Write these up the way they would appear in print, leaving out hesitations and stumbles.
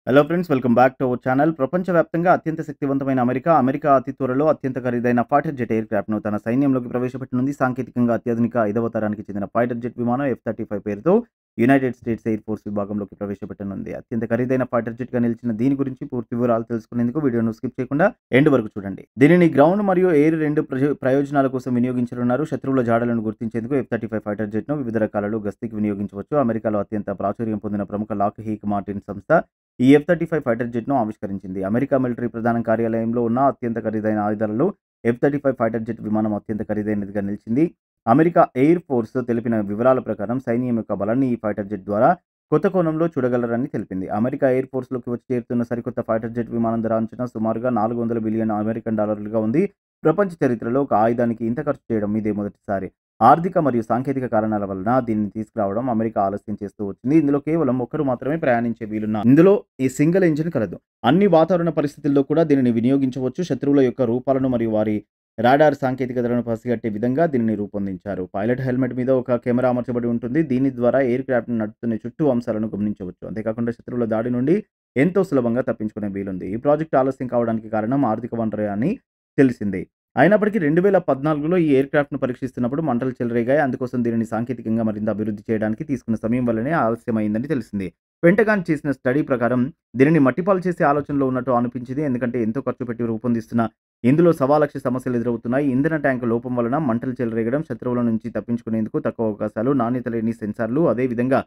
Hello friends, welcome back to our channel. ప్రపంచవ్యాప్తంగా అత్యంత శక్తివంతమైన అమెరికా అతి త్వరలో అత్యంత ఖరీదైన ఫైటర్ జెట్ ఎయిర్ క్రాఫ్ట్‌ను తన సైన్యంలోకి ప్రవేశపెట్టనుంది. సాంకేతికంగా అత్యాధునిక 5వ తరానికి చెందిన ఫైటర్ జెట్ విమానం F-35 పేరుతో యునైటెడ్ స్టేట్స్ ఎయిర్ ఫోర్స్ విభాగంలోకి ప్రవేశపెట్టనుంది. అత్యంత ఖరీదైన ఫైటర్ జెట్‌గా నిలిచిన దీని గురించి పూర్తి వివరాలు తెలుసుకునేందుకు వీడియోను స్కిప్ చేయకుండా ఎండ్ వరకు చూడండి. దీనిని గ్రౌండ్ మరియు ఎయిర్ రెండు ప్రయోజనాల కోసం వినియోగించనున్నారు. శత్రువుల జాడలను గుర్తించేందుకు F-35 ఫైటర్ జెట్‌ను వివిధ రకాలలో గస్తీకి వినియోగించవచ్చు. అమెరికాలో అత్యంత ప్రాచుర్యం పొందిన ప్రముఖ లాక్హీడ్ మార్టిన్ సంస్థ ఈ F-35 ఫైటర్ జెట్‌ను ఆవిష్కరించింది. అమెరికా మిలిటరీ ప్రధాన కార్యాలయంలో ఉన్న అత్యంత ఖరీదైన ఆయుధాలలో F-35 ఫైటర్ జెట్ విమానం అత్యంత ఖరీదైనదిగా నిలిచింది. అమెరికా ఎయిర్ ఫోర్స్ తెలిపిన వివరాల ప్రకారం సైన్యం యొక్క బలాన్ని ఈ ఫైటర్ జెట్ ద్వారా కొత్త కోణంలో చూడగలరని తెలిపింది. అమెరికా ఎయిర్ ఫోర్స్‌లోకి వచ్చి చేరుతున్న సరికొత్త ఫైటర్ జెట్ విమానం ధర అంచనా సుమారుగా $400 బిలియన్ అమెరికన్ డాలర్లుగా ఉంది. ప్రపంచ చరిత్రలో ఒక ఆయుధానికి ఇంత ఖర్చు చేయడం ఇదే మొదటిసారి. ఆర్థిక మరియు సాంకేతిక కారణాల వలన దీనిని తీసుకురావడం అమెరికా ఆలస్యం చేస్తూ వచ్చింది. ఇందులో కేవలం ఒక్కరు మాత్రమే ప్రయాణించే ఇందులో ఈ సింగిల్ ఇంజిన్ కలదు. అన్ని వాతావరణ పరిస్థితుల్లో కూడా దీనిని వినియోగించవచ్చు. శత్రువుల యొక్క రూపాలను మరియు వారి రాడార్ సాంకేతికతలను పసిగట్టే విధంగా దీనిని రూపొందించారు. పైలట్ హెల్మెట్ మీద ఒక కెమెరా అమర్చబడి ఉంటుంది. దీని ద్వారా ఎయిర్ క్రాఫ్ట్‌ను నడుపుతున్న చుట్టూ అంశాలను గమనించవచ్చు. అంతేకాకుండా శత్రువుల దాడి నుండి ఎంతో సులభంగా తప్పించుకునే వీలుంది. ఈ ప్రాజెక్ట్ ఆలస్యం కావడానికి కారణం ఆర్థిక వనరే అని తెలిసింది. అయినప్పటికీ 2014లో ఈ ఎయిర్ క్రాఫ్ట్‌ను పరీక్షిస్తున్నప్పుడు మంటలు చెలరేగాయి. అందుకోసం దీనిని సాంకేతికంగా మరింత అభివృద్ధి చేయడానికి తీసుకున్న సమయం వల్లనే ఆలస్యమైందని తెలిసింది. పెంటగాన్ చేసిన స్టడీ ప్రకారం దీనిని మట్టిపాలు చేసే ఆలోచనలో ఉన్నట్టు అనిపించింది. ఎందుకంటే ఎంతో ఖర్చు పెట్టి రూపొందిస్తున్న ఇందులో సవాలక్ష సమస్యలు ఎదురవుతున్నాయి. ఇంధన ట్యాంక్ లోపం వలన మంటలు చెలరేగడం, శత్రువుల నుంచి తప్పించుకునేందుకు తక్కువ అవకాశాలు, నాణ్యత లేని సెన్సార్లు, అదే విధంగా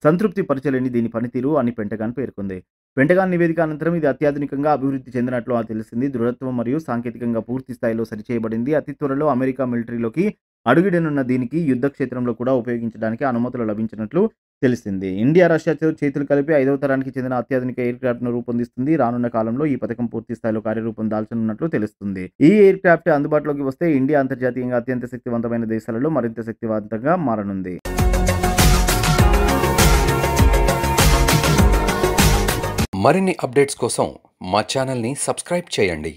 సంతృప్తి పరచలేని దీని పనితీరు అని పెంటగాన్ పేర్కొంది. పెంటగాన్ నివేదిక అనంతరం ఇది అత్యాధునికంగా అభివృద్ధి చెందినట్లు తెలిసింది. దృఢత్వం మరియు సాంకేతికంగా పూర్తి స్థాయిలో సరిచేయబడింది. అతి త్వరలో అమెరికా మిలిటరీలోకి అడుగిడనున్న దీనికి యుద్ధ క్షేత్రంలో కూడా ఉపయోగించడానికి అనుమతులు లభించినట్లు తెలిసింది. ఇండియా, రష్యాతో చేతులు కలిపి 5వ తరానికి చెందిన అత్యాధునిక ఎయిర్ క్రాఫ్ట్‌ను రూపొందిస్తుంది. రానున్న కాలంలో ఈ పథకం పూర్తి స్థాయిలో కార్యరూపం దాల్చనున్నట్లు తెలుస్తుంది. ఈ ఎయిర్ క్రాఫ్ట్ అందుబాటులోకి వస్తే ఇండియా అంతర్జాతీయంగా అత్యంత శక్తివంతమైన దేశాలలో మరింత శక్తివంతంగా మారనుంది. మరిన్ని అప్డేట్స్ కోసం మా ఛానల్ని సబ్స్క్రైబ్ చేయండి.